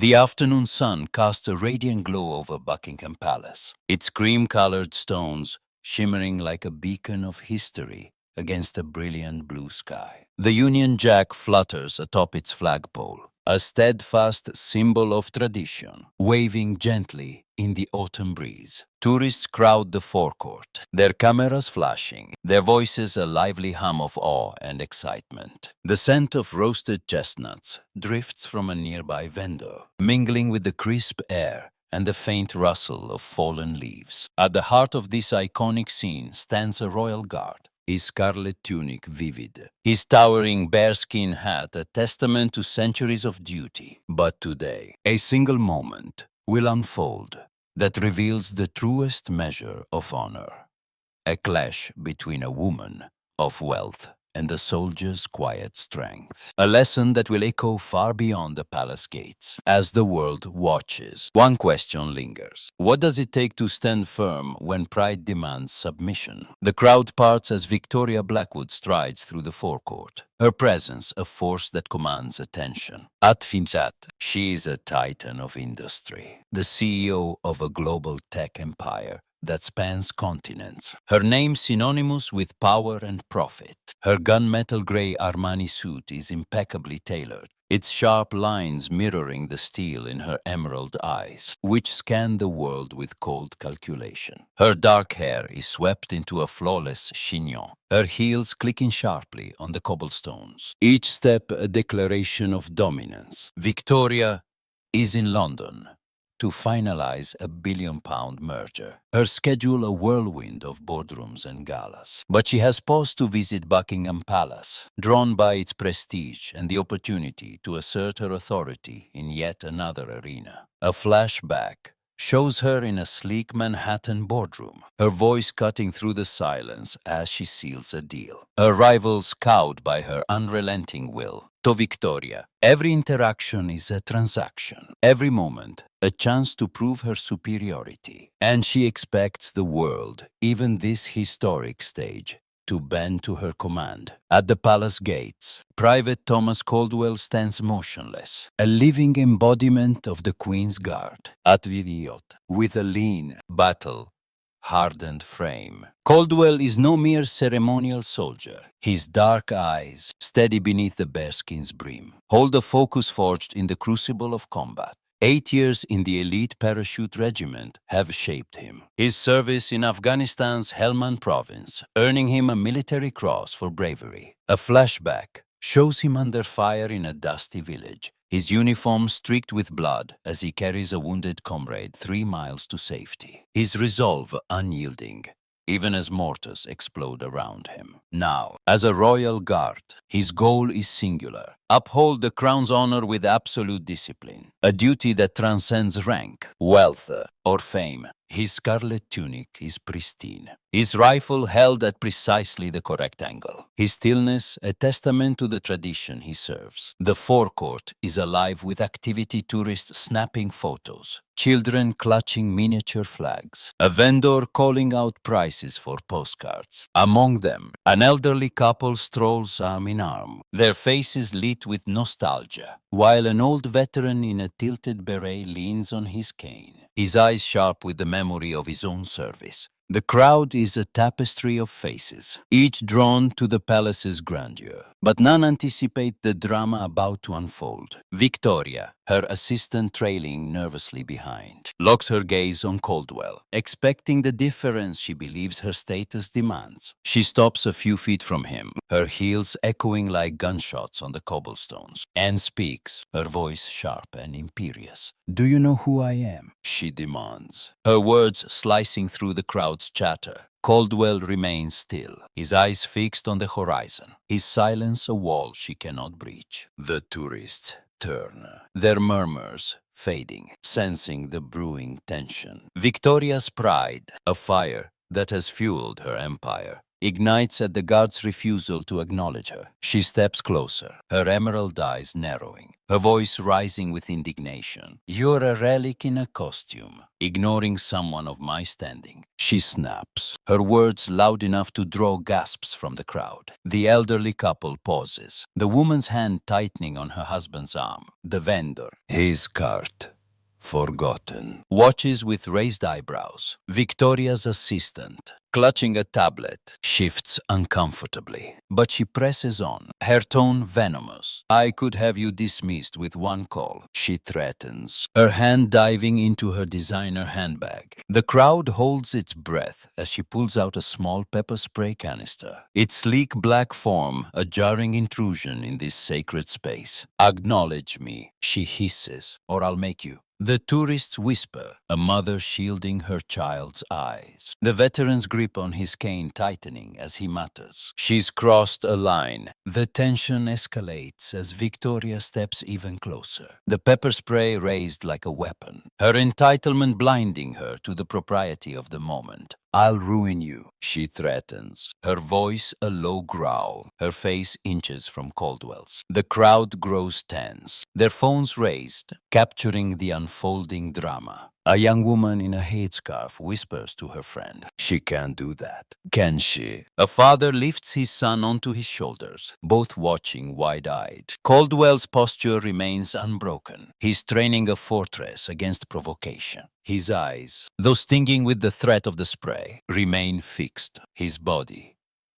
The afternoon sun casts a radiant glow over Buckingham Palace, its cream-colored stones shimmering like a beacon of history against a brilliant blue sky. The Union Jack flutters atop its flagpole, a steadfast symbol of tradition, waving gently in the autumn breeze. Tourists crowd the forecourt, their cameras flashing, their voices a lively hum of awe and excitement. The scent of roasted chestnuts drifts from a nearby vendor, mingling with the crisp air and the faint rustle of fallen leaves. At the heart of this iconic scene stands a royal guard, his scarlet tunic vivid, his towering bearskin hat a testament to centuries of duty. But today, a single moment will unfold that reveals the truest measure of honor. A clash between a woman of wealth and a soldier's quiet strength. A lesson that will echo far beyond the palace gates. As the world watches, one question lingers. What does it take to stand firm when pride demands submission? The crowd parts as Victoria Blackwood strides through the forecourt, her presence a force that commands attention. At Finsat, she is a titan of industry, the CEO of a global tech empire that spans continents. Her name synonymous with power and profit. Her gunmetal gray Armani suit is impeccably tailored, its sharp lines mirroring the steel in her emerald eyes, which scan the world with cold calculation. Her dark hair is swept into a flawless chignon, her heels clicking sharply on the cobblestones, each step a declaration of dominance. Victoria is in London to finalize a billion-pound merger. Her schedule a whirlwind of boardrooms and galas. But she has paused to visit Buckingham Palace, drawn by its prestige and the opportunity to assert her authority in yet another arena. A flashback shows her in a sleek Manhattan boardroom, her voice cutting through the silence as she seals a deal. Her rivals cowed by her unrelenting will. To Victoria, every interaction is a transaction, every moment a chance to prove her superiority. And she expects the world, even this historic stage, to bend to her command. At the palace gates, Private Thomas Caldwell stands motionless, a living embodiment of the Queen's Guard. At Vidiot, with a lean, battle-hardened frame, Caldwell is no mere ceremonial soldier. His dark eyes, steady beneath the bearskin's brim, hold a focus forged in the crucible of combat. 8 years in the elite parachute regiment have shaped him. His service in Afghanistan's Helmand province, earning him a military cross for bravery. A flashback shows him under fire in a dusty village, his uniform streaked with blood as he carries a wounded comrade 3 miles to safety. His resolve unyielding, even as mortars explode around him. Now, as a royal guard, his goal is singular. Uphold the crown's honor with absolute discipline, a duty that transcends rank, wealth, or fame. His scarlet tunic is pristine, his rifle held at precisely the correct angle, his stillness a testament to the tradition he serves. The forecourt is alive with activity, tourists snapping photos, children clutching miniature flags, a vendor calling out prices for postcards. Among them, an elderly couple strolls arm in arm, their faces lit with nostalgia, while an old veteran in a tilted beret leans on his cane, his eyes sharp with the memory of his own service. The crowd is a tapestry of faces, each drawn to the palace's grandeur, but none anticipate the drama about to unfold. Victoria, her assistant trailing nervously behind, locks her gaze on Caldwell, expecting the difference she believes her status demands. She stops a few feet from him, her heels echoing like gunshots on the cobblestones, and speaks, her voice sharp and imperious. "Do you know who I am?" she demands, her words slicing through the crowd's chatter. Caldwell remains still, his eyes fixed on the horizon, his silence a wall she cannot breach. The tourists turn, their murmurs fading, sensing the brewing tension. Victoria's pride, a fire that has fueled her empire, ignites at the guard's refusal to acknowledge her. She steps closer, her emerald eyes narrowing, her voice rising with indignation. "You're a relic in a costume, ignoring someone of my standing." She snaps, her words loud enough to draw gasps from the crowd. The elderly couple pauses, the woman's hand tightening on her husband's arm. The vendor, his cart forgotten, watches with raised eyebrows. Victoria's assistant, clutching a tablet, shifts uncomfortably. But she presses on, her tone venomous. "I could have you dismissed with one call," she threatens, her hand diving into her designer handbag. The crowd holds its breath as she pulls out a small pepper spray canister. Its sleek black form, a jarring intrusion in this sacred space. "Acknowledge me," she hisses, "or I'll make you." The tourists whisper, a mother shielding her child's eyes. The veteran's grip on his cane tightening as he mutters. She's crossed a line. The tension escalates as Victoria steps even closer, the pepper spray raised like a weapon, her entitlement blinding her to the propriety of the moment. "I'll ruin you," she threatens, her voice a low growl, her face inches from Caldwell's. The crowd grows tense, their phones raised, capturing the unfolding drama. A young woman in a headscarf whispers to her friend, "She can't do that, can she?" A father lifts his son onto his shoulders, both watching wide-eyed. Caldwell's posture remains unbroken. He's training a fortress against provocation. His eyes, though stinging with the threat of the spray, remain fixed. His body,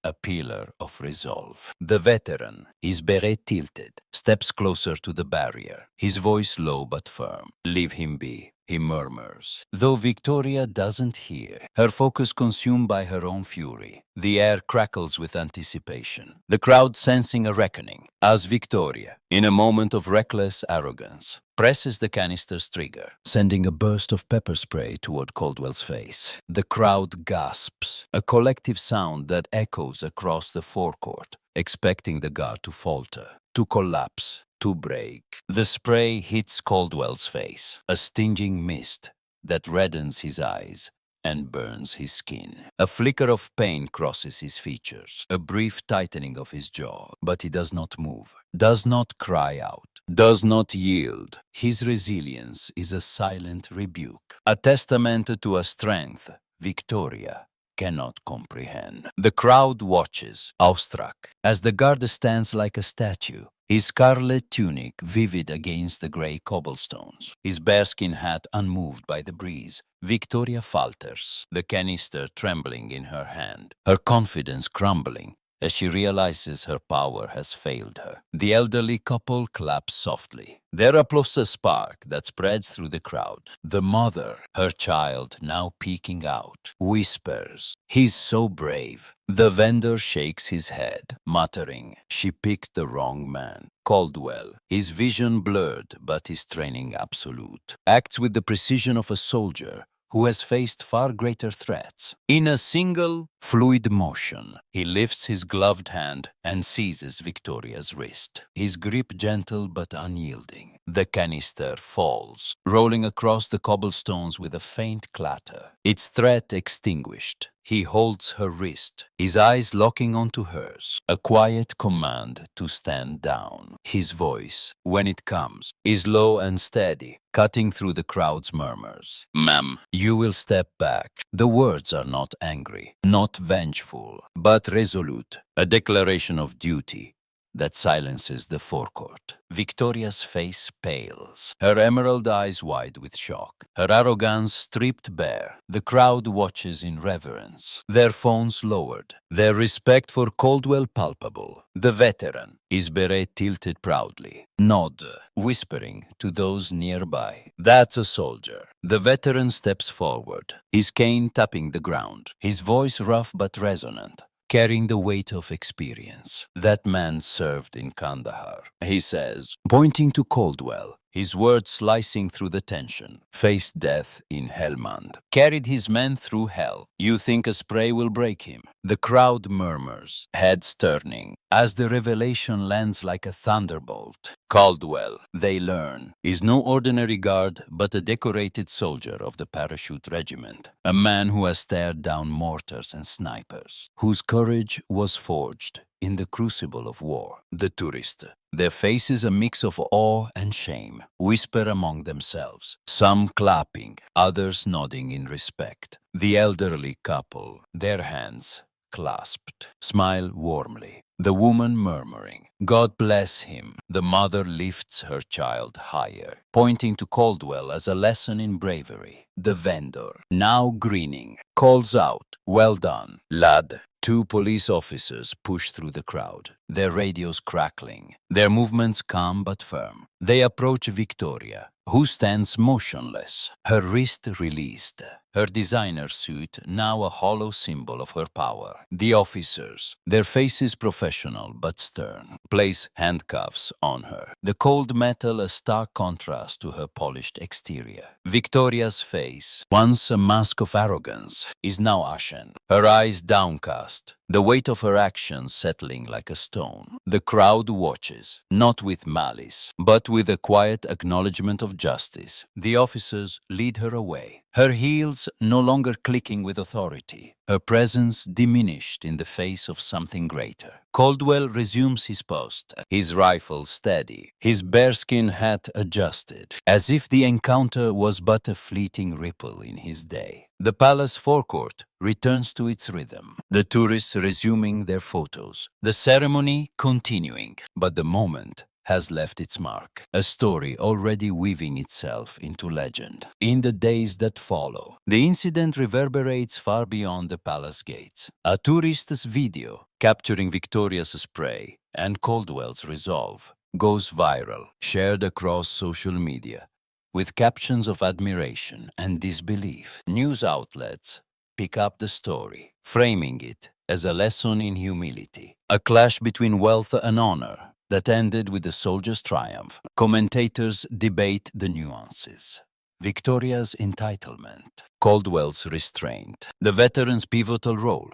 a pillar of resolve. The veteran, his beret tilted, steps closer to the barrier, his voice low but firm. "Leave him be," he murmurs. Though Victoria doesn't hear, her focus consumed by her own fury, the air crackles with anticipation, the crowd sensing a reckoning, as Victoria, in a moment of reckless arrogance, presses the canister's trigger, sending a burst of pepper spray toward Caldwell's face. The crowd gasps, a collective sound that echoes across the forecourt, expecting the guard to falter, to collapse, to break. The spray hits Caldwell's face, a stinging mist that reddens his eyes and burns his skin. A flicker of pain crosses his features, a brief tightening of his jaw, but he does not move, does not cry out, does not yield. His resilience is a silent rebuke, a testament to a strength Victoria cannot comprehend. The crowd watches, awestruck, as the guard stands like a statue, his scarlet tunic vivid against the gray cobblestones, his bearskin hat unmoved by the breeze. Victoria falters, the canister trembling in her hand, her confidence crumbling as she realizes her power has failed her. The elderly couple claps softly, their applause a spark that spreads through the crowd. The mother, her child now peeking out, whispers, "He's so brave." The vendor shakes his head, muttering, "She picked the wrong man." Caldwell, his vision blurred but his training absolute, acts with the precision of a soldier who has faced far greater threats. In a single, fluid motion, he lifts his gloved hand and seizes Victoria's wrist, his grip gentle but unyielding. The canister falls, rolling across the cobblestones with a faint clatter, its threat extinguished. He holds her wrist, his eyes locking onto hers, a quiet command to stand down. His voice, when it comes, is low and steady, cutting through the crowd's murmurs. "Ma'am, you will step back." The words are not angry, not vengeful, but resolute, a declaration of duty that silences the forecourt. Victoria's face pales, her emerald eyes wide with shock, her arrogance stripped bare. The crowd watches in reverence, their phones lowered, their respect for Caldwell palpable. The veteran, his beret tilted proudly, nod, whispering to those nearby, "That's a soldier." The veteran steps forward, his cane tapping the ground, his voice rough but resonant, carrying the weight of experience. "That man served in Kandahar," he says, pointing to Caldwell, his words slicing through the tension. Faced death in Helmand. Carried his men through hell. You think a spray will break him. The crowd murmurs, heads turning, as the revelation lands like a thunderbolt. Caldwell, they learn, is no ordinary guard but a decorated soldier of the parachute regiment. A man who has stared down mortars and snipers, whose courage was forged in the crucible of war. The tourist. Their faces a mix of awe and shame, whisper among themselves, some clapping, others nodding in respect. The elderly couple, their hands clasped, smile warmly. The woman murmuring, "God bless him." The mother lifts her child higher, pointing to Caldwell as a lesson in bravery. The vendor, now grinning, calls out, "Well done, lad." Two police officers push through the crowd, their radios crackling, their movements calm but firm. They approach Victoria, who stands motionless, her wrist released, her designer suit now a hollow symbol of her power. The officers, their faces professional but stern, place handcuffs on her, the cold metal a stark contrast to her polished exterior. Victoria's face, once a mask of arrogance, is now ashen, her eyes downcast, the weight of her actions settling like a stone. The crowd watches, not with malice, but with a quiet acknowledgement of justice. The officers lead her away, her heels no longer clicking with authority, her presence diminished in the face of something greater. Caldwell resumes his post, his rifle steady, his bearskin hat adjusted, as if the encounter was but a fleeting ripple in his day. The palace forecourt returns to its rhythm, the tourists resuming their photos, the ceremony continuing, but the moment has left its mark, a story already weaving itself into legend. In the days that follow, the incident reverberates far beyond the palace gates. A tourist's video capturing Victoria's spray and Caldwell's resolve goes viral, shared across social media, with captions of admiration and disbelief. News outlets pick up the story, framing it as a lesson in humility, a clash between wealth and honor that ended with the soldier's triumph. Commentators debate the nuances. Victoria's entitlement, Caldwell's restraint, the veteran's pivotal role.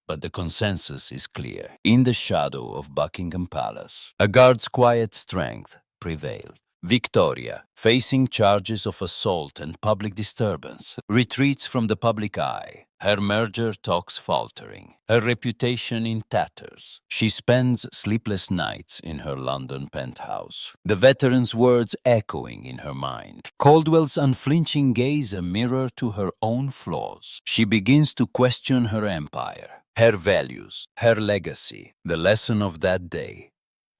But the consensus is clear. In the shadow of Buckingham Palace, a guard's quiet strength prevailed. Victoria, facing charges of assault and public disturbance, retreats from the public eye, her merger talks faltering, her reputation in tatters. She spends sleepless nights in her London penthouse, the veteran's words echoing in her mind. Caldwell's unflinching gaze a mirror to her own flaws. She begins to question her empire, her values, her legacy, the lesson of that day.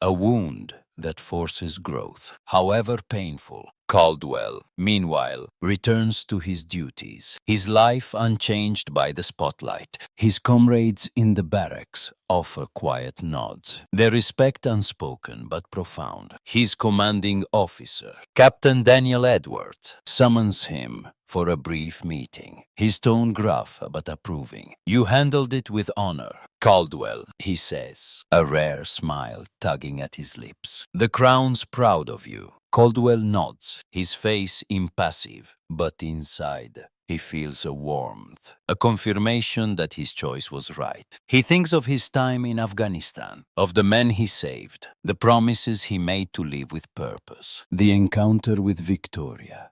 A wound that forces growth, however painful. Caldwell, meanwhile, returns to his duties, his life unchanged by the spotlight. His comrades in the barracks offer quiet nods, their respect unspoken but profound. His commanding officer, Captain Daniel Edwards, summons him for a brief meeting, his tone gruff but approving. "You handled it with honor, Caldwell," he says, a rare smile tugging at his lips. "The crown's proud of you." Caldwell nods, his face impassive, but inside he feels a warmth, a confirmation that his choice was right. He thinks of his time in Afghanistan, of the men he saved, the promises he made to live with purpose. The encounter with Victoria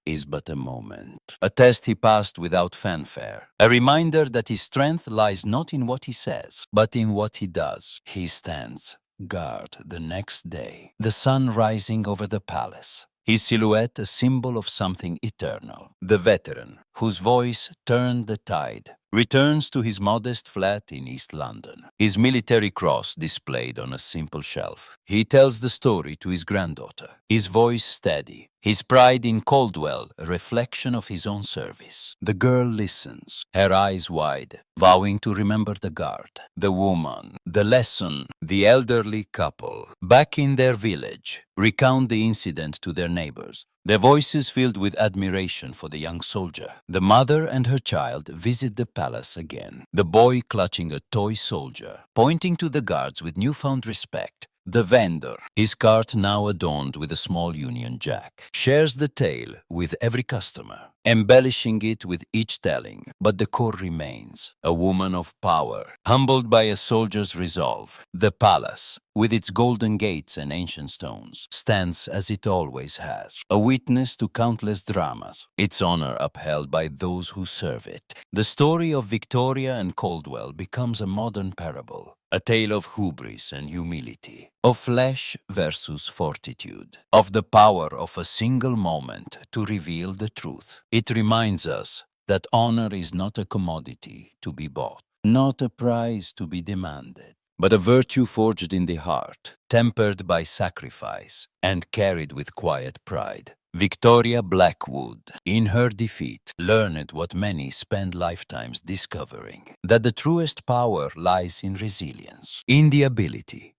is but a moment, a test he passed without fanfare, a reminder that his strength lies not in what he says, but in what he does. He stands guard the next day, the sun rising over the palace, his silhouette a symbol of something eternal. The veteran, whose voice turned the tide, returns to his modest flat in East London, his military cross displayed on a simple shelf. He tells the story to his granddaughter, his voice steady, his pride in Caldwell a reflection of his own service. The girl listens, her eyes wide, vowing to remember the guard, the woman, the lesson. The elderly couple, back in their village, recount the incident to their neighbors, their voices filled with admiration for the young soldier. The mother and her child visit the palace again, the boy clutching a toy soldier, pointing to the guards with newfound respect. The vendor, his cart now adorned with a small Union Jack, shares the tale with every customer, embellishing it with each telling. But the core remains, a woman of power, humbled by a soldier's resolve. The palace, with its golden gates and ancient stones, stands as it always has, a witness to countless dramas, its honor upheld by those who serve it. The story of Victoria and Caldwell becomes a modern parable, a tale of hubris and humility, of flesh versus fortitude, of the power of a single moment to reveal the truth. It reminds us that honor is not a commodity to be bought, not a prize to be demanded, but a virtue forged in the heart, tempered by sacrifice, and carried with quiet pride. Victoria Blackwood, in her defeat, learned what many spend lifetimes discovering, that the truest power lies in resilience, in the ability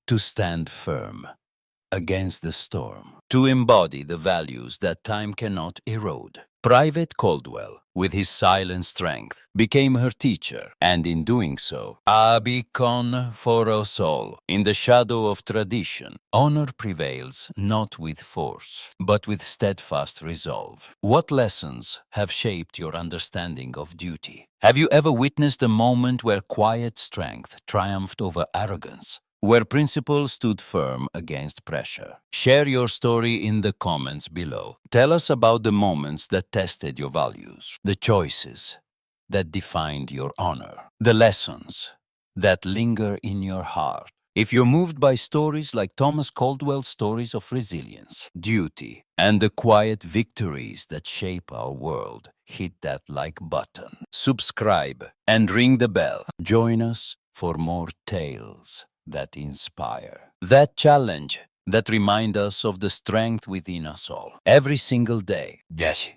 to stand firm against the storm, to embody the values that time cannot erode. Private Caldwell, with his silent strength, became her teacher, and in doing so, a beacon for us all. In the shadow of tradition, honor prevails not with force, but with steadfast resolve. What lessons have shaped your understanding of duty? Have you ever witnessed a moment where quiet strength triumphed over arrogance, where principle stood firm against pressure? Share your story in the comments below. Tell us about the moments that tested your values, the choices that defined your honor, the lessons that linger in your heart. If you're moved by stories like Thomas Caldwell's stories of resilience, duty, and the quiet victories that shape our world, hit that like button, subscribe, and ring the bell. Join us for more tales that inspire, that challenge, that remind us of the strength within us all, every single day. Yes.